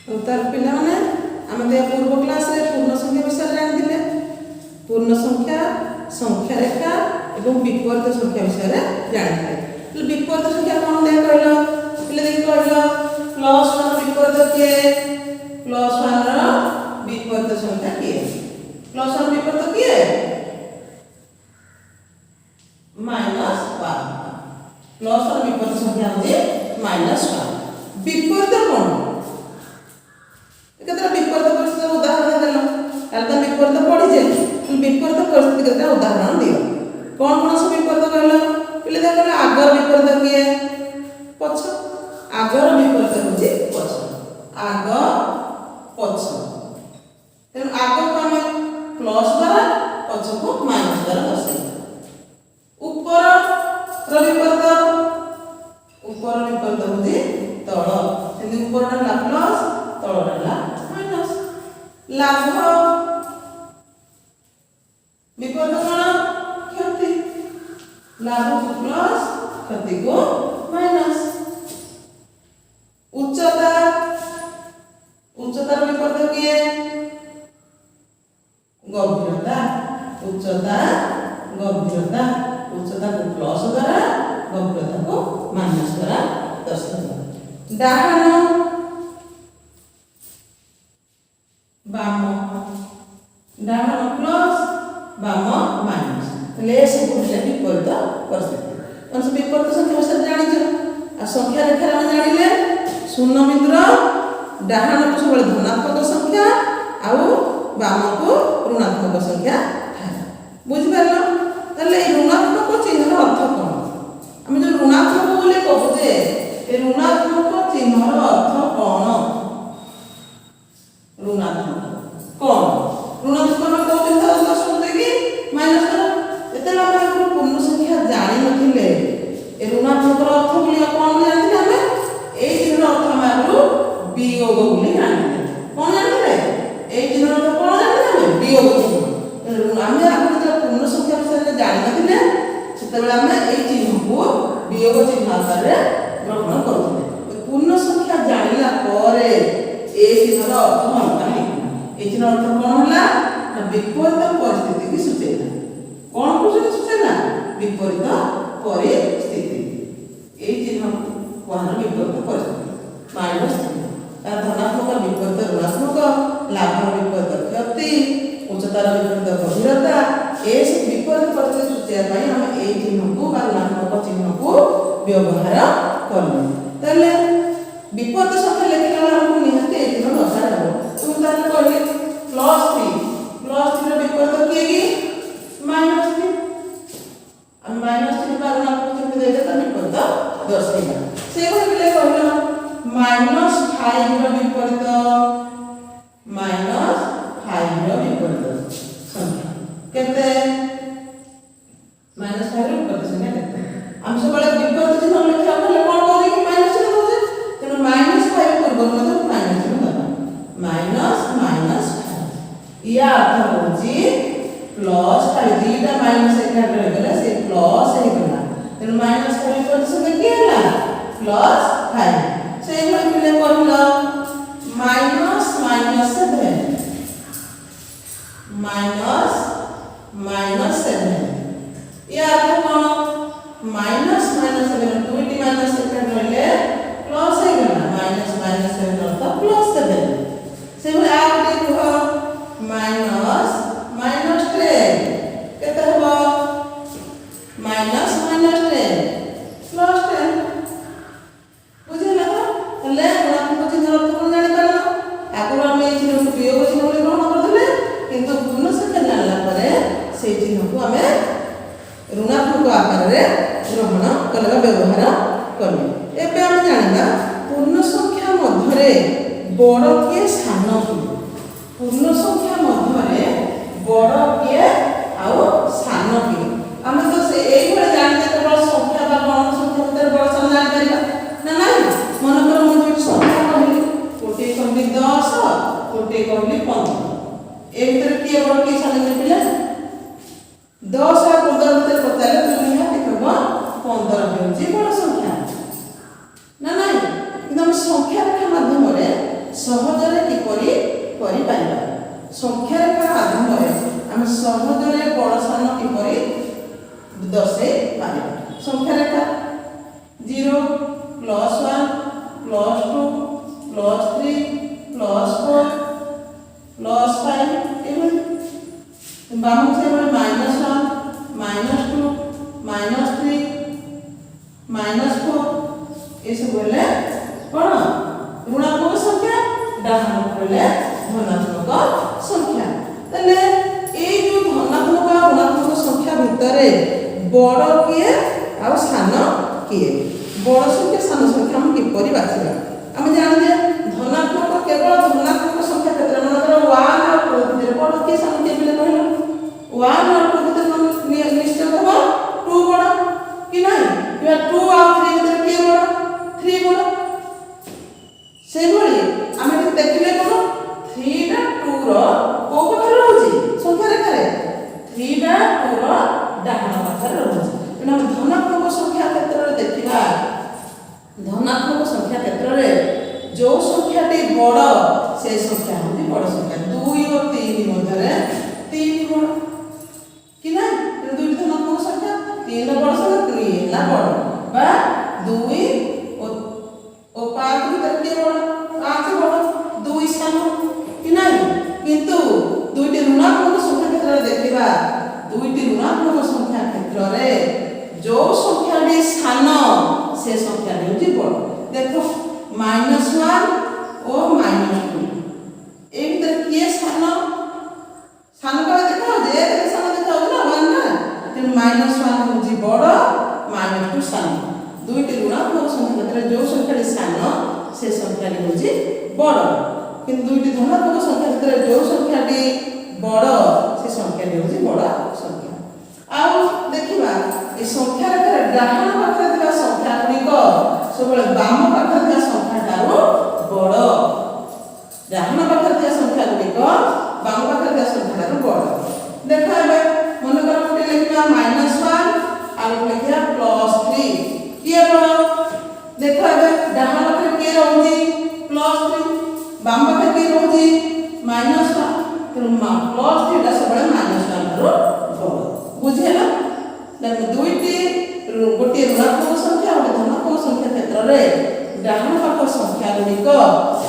तार पिलाने आम पूर्व क्लास पूर्ण संख्या विषय जानी पूर्ण संख्या संख्या रेखा और विपरीत संख्या विषय जानी विपरीत संख्या कौन दे कहल पे कहल +1 विपरीत किए +1 विपरीत संख्या किए +1 विपरीत किए -1 +1 विपरीत संख्या होती -1 विपरीत कौन केतरा विपरीत परिस्थिति उदाहरण देलो काल त विपरीत पड़ी जे विपरीत परिस्थिति केतरा उदाहरण दियो कौन कौन सब विपरीत कहलो पहिले देखले आगर विपरीत किए पछ आगर विपरीत होची पछ आग पछ तेन आग को हम प्लस द्वारा पछ को माइनस द्वारा दर्शाई ऊपर र विपरीत ऊपर विपरीत होची तळ तेन ऊपर ला प्लस तळ ला माइनस लाभ विपरीत कौन क्षति लाभ को प्लस क्षति को माइनस उच्चता उच्चतार विपरीत किए गभीरता उच्चता गभीरता उच्चता को प्लस द्वारा गभीरता को माइनस द्वारा दर्शाया डाहाण बाम डाहाण प्लस बाम माइनस ले सब विपरीत परिस्थिति कौन विपरीत संख्या विषय जानी आ संख्या रेखा हम जानिले शून्य बिंदुर डाहाण को सब धनात्मक संख्या आउ बाम को ऋणात्मक संख्या बुझी पारल ताले ऋणात्मक चिन्हर अर्थ कौन आम जो ऋणात्मक बोले कहूजे ए ऋणात्मक चिन्हर अर्थ कौन ऋणात्मक कौन ऋणात्मक को चिन्ह दर्शाते कि माइनस एतला हम पूर्ण संख्या जानि नथिले ए ऋणात्मक अर्थ बोलिया कौन जानथिले हमें ए चिन्हर अर्थ हम आगु वियोग बोली जानथिले कौन जानथिले ए चिन्हर अर्थ कौन जानथिले हमें वियोग चिन्ह हम आगु जो पूर्ण संख्या विषय जानि नथिले सेतबेला हम ए चिन्ह को वियोग चिन्ह आकार रे ग्रहण करूथिले पूर्ण संख्या जानिला परे ए चिन्हर अर्थ हम काहे ए चिन्हर अर्थ कौन होला विपरीत परिस्थिति की सूचना कौन को सूचना विपरीत परिस्थिति ए चिन्ह कौन विपरीत परिस्थिति माइनस धनात्मक विपरीत ऋणात्मक लाभ विपरीत क्षति उच्चतार विपरीत गभीरता ए सब विपरीत परिस्थिति सूचना हम ए चिन्ह को ऋणात्मक चिन्ह को व्यवहार करले तले विपरीत संख्या लेखिला हमको निहते ए चिन्ह दर्शाया हो तुम ताले कहले +3 विपरीत किएगी -3 हम -3 का ऋणात्मक चिन्ह देते त विपरीत दर्शाइला से भाबले कहलो -5 ର विपरीत -5 ର विपरीत संख्या केते -5 ର विपरीत संख्या केते हम सब बड़े विपरीत चिन्ह लिखा पहले कोन करे कि माइनस चिन्ह होजे तेनो -5 पूर्व मतलब माइनस चिन्ह दबा माइनस या अर्थ होची +5 दीटा माइनस एक रह गला से प्लस हे गला तेनो -5 विपरीत संख्या के होला +5 से भली पिले कहला -7 या अर्थ कोन -7 दुईटी माइनस एक रहले प्लस हे गला -7 अर्थ +7 से भली आ गोटे कह -10 केते हबो -10 +10 बुझिला तो ले ऋणात्मक चिन्ह अर्थ कोन जानि पालो आगु हम ए चिन्ह को वियोग चिन्ह बोली ग्रहण करथले किंतु पूर्ण संख्या जानला परे से चिन्ह को हमें ऋणात्मक आकार रे ग्रहण करला व्यवहार करले एबे हम जानिबा पूर्ण संख्या मध्यरे बड़ के सान की पूर्ण संख्या मध्यरे बड़ के आउ सान की हम तो से एई भले जानते केवल संख्या बा गण संख्या भीतर बड़ सान जानि परिबा ना नाही मन कर मन जो संख्या कहली कोटे कहली 10 कोटे कहली 15 ए भीतर के बड़ के सान जानि पिला 10 आ 15 भीतर पचाले तो निहाती कहबो 15 होची बड़ संख्या ना नाही एकदम संख्या रेखा माध्यम रे सहज ସହଜରେ ବଡ଼ ସାନ କିପରି ଦର୍ଶାଇ ପାରିବା। ସଂଖ୍ୟା ରେଖା 0 +1 +2 +3 +4 +5 ଏଭଳି ବାମ ସେଭଳି -1 -2 -3 -4 ଏସବୁ ହେଲେ କ'ଣ ଋଣାତ୍ମକ ସଂଖ୍ୟା, ଡାହାଣ ହେଲେ ଧନାତ୍ମକ ସଂଖ୍ୟା। ତାହେଲେ ଏଇ ଯୋଉ ଧନାତ୍ମକ ଆଉ ଋଣାତ୍ମକ ସଂଖ୍ୟା ଭିତରେ ବଡ଼ କିଏ ଆଉ ସାନ କିଏ, ବଡ଼ ସଂଖ୍ୟା ସାନ ସଂଖ୍ୟା ଆମେ କିପରି ବାଛିବା? ଆମେ ଜାଣିଛେ ଧନାତ୍ମକ କେବଳ ଧନାତ୍ମକ ସଂଖ୍ୟା କ୍ଷେତ୍ରରେ ମନେକର 1 ଆଉ 2 ଭିତରେ ବଡ଼ କିଏ ସାନ କିଏ ବୋଲି କହିଲ? 1 ଆଉ 2 ଭିତରେ ନିଶ୍ଚୟ ହେବ 2 ବଡ଼ କି ନାହିଁ, କିମ୍ବା 2 ଆଉ 3 ଭିତରେ କିଏ ବଡ଼? 3 ବଡ଼। ସେଇଭଳି ଆମେ ଏଠି ଦେଖିଲେ କ'ଣ 3 ଟା 2 ର କୋଉ ପାଖରେ ରହୁଛି ସଂଖ୍ୟା ରେଖାରେ? 3 ଟା 2 ର ଡାହାଣ ପାଖରେ ରହୁଛି। ତେଣୁ ଆମେ ଧନାତ୍ମକ ସଂଖ୍ୟା କ୍ଷେତ୍ରରେ ଦେଖିବା, ଧନାତ୍ମକ ସଂଖ୍ୟା କ୍ଷେତ୍ରରେ ଯୋଉ ସଂଖ୍ୟାଟି ବଡ଼ ସେ ସଂଖ୍ୟା ହେଉଛି ବଡ଼ ସଂଖ୍ୟା। 2 ଓ 3 ମଧ୍ୟରେ 3 ବଡ଼ କି ନାହିଁ? ତେଣୁ 2ଟି ଧନାତ୍ମକ ସଂଖ୍ୟା, 3 ର ବଡ଼ ସଂଖ୍ୟା 3 ହେଲା ବଡ଼, ବା 2 ଓ 5 ଭିତରେ କିଏ ବଡ଼? 5 ବଡ଼, 2 ସାନ କି ନାହିଁ? କିନ୍ତୁ 2ଟି ଋଣାତ୍ମକ ସଂଖ୍ୟା କ୍ଷେତ୍ରରେ ଦେଖିବା, 2ଟି ଋଣାତ୍ମକ ସଂଖ୍ୟା କ୍ଷେତ୍ରରେ ଯୋଉ ସଂଖ୍ୟାଟି ସାନ ସେ ସଂଖ୍ୟାଟି ହେଉଛି ବଡ଼। ଦେଖ -1 ଓ -2 ଏ ଭିତରେ କିଏ ସାନ? ସାନ କାଳେ ଦେଖାଯାଉଛି, ଏତେ ସାନ ଦେଖାଯାଉଛି ନା 1 ନା, ତେଣୁ -1 ହେଉଛି ବଡ଼, -2 ସାନ। 2ଟି ଋଣାତ୍ମକ ସଂଖ୍ୟା କ୍ଷେତ୍ରରେ ଯୋଉ ସଂଖ୍ୟାଟି ସାନ ସେ ସଂଖ୍ୟାଟି ହେଉଛି ବଡ଼, କିନ୍ତୁ 2ଟି ଧନାତ୍ମକ ସଂଖ୍ୟା କ୍ଷେତ୍ରରେ ଯୋଉ ସଂଖ୍ୟାଟି ବଡ଼ ସେ ସଂଖ୍ୟାଟି ହେଉଛି ବଡ଼ ସଂଖ୍ୟା। ଆଉ ଦେଖିବା ଏ ସଂଖ୍ୟା ରେଖାରେ ଡାହାଣ ପାଖରେ ଥିବା ସଂଖ୍ୟା ଗୁଡ଼ିକ ସବୁବେଳେ ବାମ ପାଖରେ ଥିବା ସଂଖ୍ୟା ଠାରୁ ବଡ଼, ଡାହାଣ ପାଖରେ ଥିବା ସଂଖ୍ୟା ଗୁଡ଼ିକ ବାମ ପାଖରେ ଥିବା ସଂଖ୍ୟା ଠାରୁ ବଡ଼। ଦେଖ ଏବେ ମନେକର ଗୋଟେ ଲେଖିବା -1 ଆଉ ଗୋଟେ ଲେଖିବା +3, କିଏ ବଡ଼? ଦେଖ ଏବେ ଡାହାଣ ପାଖରେ କିଏ ରହୁଛି? +3, ବାମ ପାଖରେ କିଏ ରହୁଛି? -1, ତେଣୁ +3 ଟା ସବୁବେଳେ -1 ଠାରୁ ବଡ଼। ବୁଝିହେଲା? ଗୋଟିଏ ଋଣାତ୍ମକ ସଂଖ୍ୟା ଆଉ ଗୋଟେ ଧନାତ୍ମକ ସଂଖ୍ୟା କ୍ଷେତ୍ରରେ ଡାହାଣ ପାଖ ସଂଖ୍ୟା ଗୁଡ଼ିକ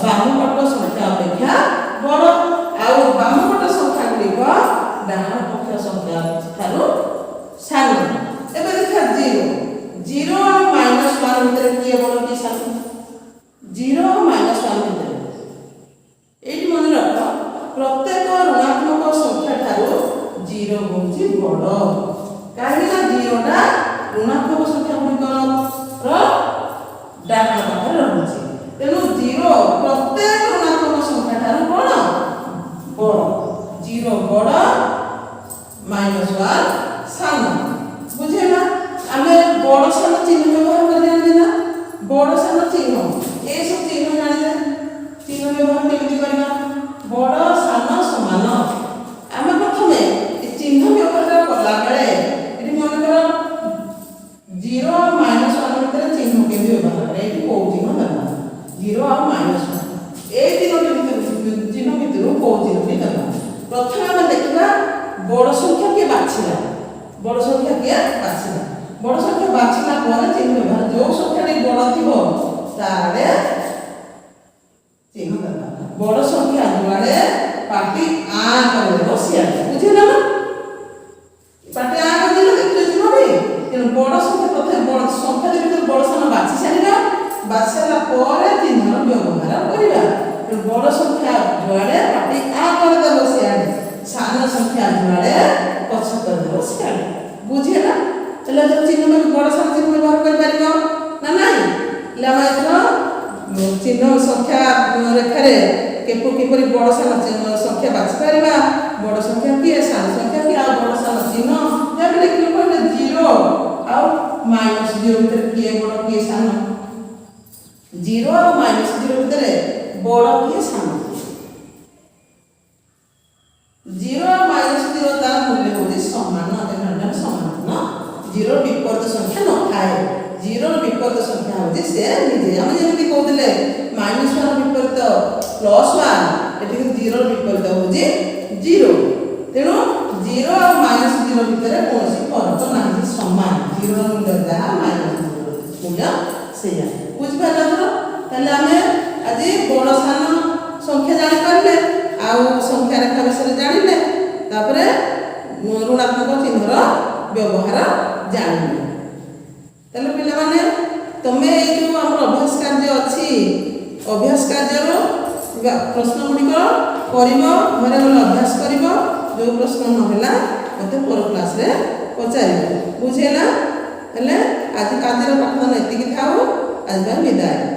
ବାମ ପାଖ ସଂଖ୍ୟା ଅପେକ୍ଷା ବଡ଼, ଆଉ ବାମ ପଟ ସଂଖ୍ୟା ଗୁଡ଼ିକ ଡାହାଣ ପକ୍ଷ ସଂଖ୍ୟା ଠାରୁ ସାନ। ଏବେ ଦେଖିବା 0 ଆଉ -1 ଭିତରେ କିଏ ବଡ଼ କିଏ ସାନ? 0 ଆଉ -1 ଭିତରେ ଏଇଠି ମନେ ରଖ, ପ୍ରତ୍ୟେକ ଋଣାତ୍ମକ ସଂଖ୍ୟା ଠାରୁ 0 ହେଉଛି ବଡ଼, କାହିଁକି ନା 0 ଟା ଋଣାତ୍ମକ ସଂଖ୍ୟା ଗୁଡ଼ିକର ଡାହାଣ ପାଖରେ ରହୁଛି। ତେଣୁ 0 ପ୍ରତ୍ୟେକ ଋଣାତ୍ମକ ସଂଖ୍ୟା ଠାରୁ କ'ଣ ବଡ଼? 0 ବଡ଼, -1 ସାନ। ବୁଝିଲା? ଆମେ ବଡ଼ ସାନ ଚିହ୍ନ ବ୍ୟବହାର କରି ଜାଣିଛେ ନା, ବଡ଼ ସାନ ଚିହ୍ନ ଏସବୁ ଚିହ୍ନ ଜାଣିଛେ। ଚିହ୍ନ ବ୍ୟବହାର କେମିତି କରିବା? ବଡ଼ ସାନ ସମାନ। ଆମେ ପ୍ରଥମେ ଏ ଚିହ୍ନ ବ୍ୟବହାର କଲାବେଳେ ଏଠି ମନେକର 0 ଆଉ -1 ଭିତରେ ଚିହ୍ନ କେମିତି ବ୍ୟବହାର କରେ? ଏଠି କୋଉ ଚିହ୍ନ ଦେବା? 0 ଆଉ -1 ଏଇ ତିନୋଟି ଚିହ୍ନ ଭିତରୁ କୋଉ ଚିହ୍ନଟି ଦେବା? ପ୍ରଥମେ ଆମେ ଦେଖିବା ବଡ଼ ସଂଖ୍ୟା କିଏ ବାଛିବା। ବଡ଼ ସଂଖ୍ୟା କିଏ ବାଛିବା? ବଡ଼ ସଂଖ୍ୟା ବାଛିଲା ପରେ ଚିହ୍ନ ବ୍ୟବହାର, ଯୋଉ ସଂଖ୍ୟାଟି ବଡ଼ ଥିବ ତାରେ ଚିହ୍ନ ଦେବା। ବଡ଼ ସଂଖ୍ୟା ଯୁଆଡ଼େ ପାଟି ଆଁ କରିଦେବ ସିଆଡ଼େ। ବୁଝିଲା ନା? ପାଟି ଆଁ କରିଦେଲେ ଦେଖିଲେ ଚିହ୍ନଟି। ତେଣୁ ବଡ଼ ସଂଖ୍ୟା ପ୍ରଥମେ ବଡ଼ ସଂଖ୍ୟା ଭିତରୁ ବଡ଼ ସାନ ବାଛି ସାରିବା, ବାଛି ସାରିଲା ପରେ ଚିହ୍ନର ବ୍ୟବହାର କରିବା। ତେଣୁ ବଡ଼ ସଂଖ୍ୟା ଯୁଆଡ଼େ ପାଟି ଆଁ କରିଦେବ ସିଆଡ଼େ, ସାନ ସଂଖ୍ୟା ଯୁଆଡ଼େ ପଛ କରିଦେବ ସିଆଡ଼େ। ବୁଝିଲା? ହେଲେ ଚିହ୍ନ ବଡ଼ ସାନ ଚିହ୍ନ ବ୍ୟବହାର କରିପାରିବ ନା ନାହିଁ? ହେଲେ ଆମେ ଏଥର ଚିହ୍ନ ସଂଖ୍ୟା ରେଖାରେ କିପରି ବଡ଼ ସାନ ସଂଖ୍ୟା ବାଛି ପାରିବା, ବଡ଼ ସଂଖ୍ୟା କିଏ ସାନ ସଂଖ୍ୟା କିଏ, ଆଉ ବଡ଼ ସାନ ଚିହ୍ନ ଯେମିତି ଲେଖିଲେ କହିଲେ 0 ଆଉ -0 ଭିତରେ କିଏ ବଡ଼ କିଏ ସାନ? 0 ଆଉ -0 ଭିତରେ ବଡ଼ କିଏ ସାନ? 0 ଆଉ -0 ତାର ମୂଲ୍ୟ ହେଉଛି ସମାନ। ସମାନ 0 ବିପରୀତ ସଂଖ୍ୟା ନଥାଏ। 0 ବିପରୀତ ସଂଖ୍ୟା ହେଉଛି ସେ ନିଜେ। ଆମେ ଯେମିତି କହୁଥିଲେ -1 ବିପରୀତ +1, ଏଠି 0 ବିପରୀତ ହେଉଛି 0। ତେଣୁ 0 ଆଉ -0 ଭିତରେ କୌଣସି ଫରକ ନାହିଁ, ସମାନ। 0 ର ମୂଲ୍ୟ ଯାହା -0 ମୂଲ୍ୟ ସେଇଆ। ବୁଝିପାରିଲ ତ? ତାହେଲେ ଆମେ ଆଜି ବଡ଼ ସାନ ସଂଖ୍ୟା ଜାଣିପାରିଲେ, ଆଉ ସଂଖ୍ୟା ରେଖା ବିଷୟରେ ଜାଣିଲେ, ତାପରେ ଋଣାତ୍ମକ ଚିହ୍ନର ବ୍ୟବହାର ଜାଣିଲେ। ତାହେଲେ ପିଲାମାନେ ତମେ ଏଇ ଯେଉଁ ଆମର ଅଭ୍ୟାସ କାର୍ଯ୍ୟ ଅଛି, ଅଭ୍ୟାସ କାର୍ଯ୍ୟର ପ୍ରଶ୍ନ ଗୁଡ଼ିକ କରିବ, ଘରେ ଗଲେ ଅଭ୍ୟାସ କରିବ। ଯେଉଁ ପ୍ରଶ୍ନ ନହେଲା ମୋତେ ପର କ୍ଲାସରେ ପଚାରିବ। ବୁଝିହେଲା? ହେଲେ ଆଜିର ପାଠଦାନ ଏତିକି ଥାଉ। ଆଜି ପାଇଁ ବିଦାୟ।